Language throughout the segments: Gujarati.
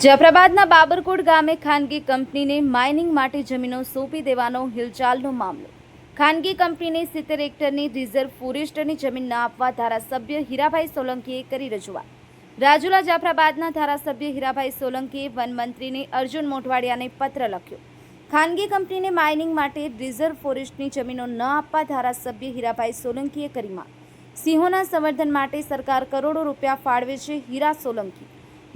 જાફરાબાદના બાબરકોટ ગામે ખાનગી કંપનીને માઇનિંગ માટે જમીનો સોંપી દેવાનો હિલચાલનો મામલો. ખાનગી કંપનીને 70 હેક્ટરની રિઝર્વ ફોરેસ્ટની જમીન ન આપવા ધારાસભ્ય હીરાભાઈ સોલંકીએ કરી રજૂઆત. રાજુલા જાફરાબાદના ધારાસભ્ય હીરાભાઈ સોલંકીએ વનમંત્રીને અર્જુન મોઢવાડિયાને પત્ર લખ્યો. ખાનગી કંપનીને માઇનિંગ માટે રિઝર્વ ફોરેસ્ટની જમીનો ન આપવા ધારાસભ્ય હીરાભાઈ સોલંકીએ કરી માંગ. સિંહોના સંવર્ધન માટે સરકાર કરોડો રૂપિયા ફાળવે છે. હીરા સોલંકી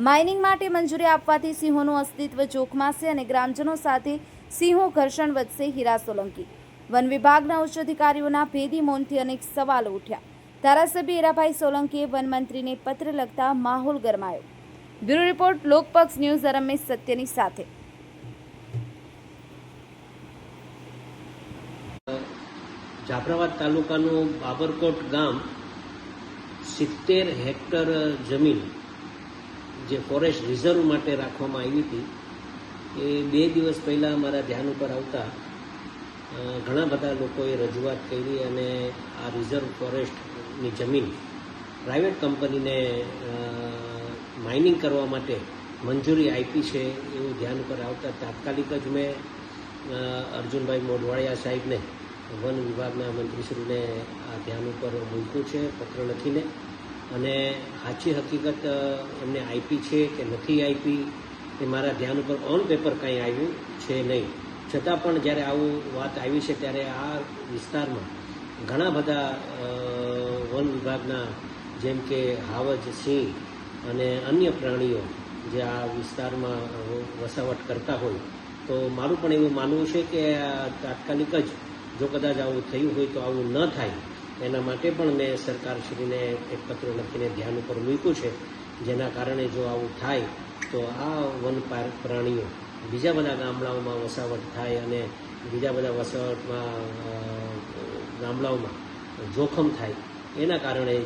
માઇનિંગ માટે મંજૂરી આપવાથી સિંહોનું અસ્તિત્વ જોખમાશે અને ગ્રામજનો સાથે સિંહો ઘર્ષણ વધશે. હીરા સોલંકી વન વિભાગના ઉચ્ચ અધિકારીઓના ભેદી મૌનથી અનેક સવાલો ઉઠ્યા. ધારાસભ્ય હીરાભાઈ સોલંકીએ વનમંત્રીને પત્ર લખતા માહોલ ગરમાયો. Bureau report, Lokpaksh news. Ramesh સત્યની સાથે. જાફરાબાદ તાલુકાનું બાબરકોટ ગામ 70 હેક્ટર જમીન જે ફોરેસ્ટ રિઝર્વ માટે રાખવામાં આવી હતી એ 2 દિવસ પહેલાં મારા ધ્યાન ઉપર આવતા ઘણા બધા લોકોએ રજૂઆત કરી અને આ રિઝર્વ ફોરેસ્ટની જમીન પ્રાઇવેટ કંપનીને માઇનિંગ કરવા માટે મંજૂરી આપી છે એવું ધ્યાન ઉપર આવતા તાત્કાલિક જ મેં અર્જુનભાઈ મોઢવાડિયા સાહેબને વન વિભાગના મંત્રીશ્રીને આ ધ્યાન ઉપર મૂક્યું છે પત્ર લખીને, અને સાચી હકીકત એમને આપી છે કે નથી આપી એ મારા ધ્યાન ઉપર ઓન પેપર કંઈ આવ્યું છે નહીં. છતાં પણ જ્યારે આવું વાત આવી છે ત્યારે આ વિસ્તારમાં ઘણા બધા વન વિભાગના જેમ કે હાવજ, સિંહ અને અન્ય પ્રાણીઓ જે આ વિસ્તારમાં વસાવટ કરતા હોય, તો મારું પણ એવું માનવું છે કે તાત્કાલિક જ જો કદાચ આવું થયું હોય તો આવું ન થાય એના માટે પણ મેં સરકારશ્રીને એક પત્ર લખીને ધ્યાન ઉપર મૂક્યું છે. જેના કારણે જો આવું થાય તો આ વન પ્રાણીઓ બીજા બધા ગામડાઓમાં વસાવટ થાય અને બીજા બધા વસાવટમાં ગામડાઓમાં જોખમ થાય. એના કારણે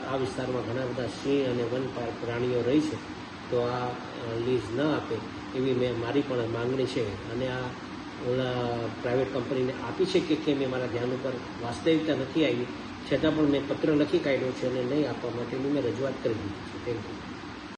આ વિસ્તારમાં ઘણા બધા સિંહ અને વન પ્રાણીઓ રહી છે, તો આ લીઝ ન આપે એવી મારી પણ માંગણી છે. અને આ પ્રાઇવેટ કંપનીને આપી છે કે કેમ એ મારા ધ્યાન ઉપર વાસ્તવિકતા નથી આવી, છતાં પણ મેં પત્ર લખી કાઢ્યો છે અને નહીં આપવા માટેની મેં રજૂઆત કરી દીધી છે. Thank you.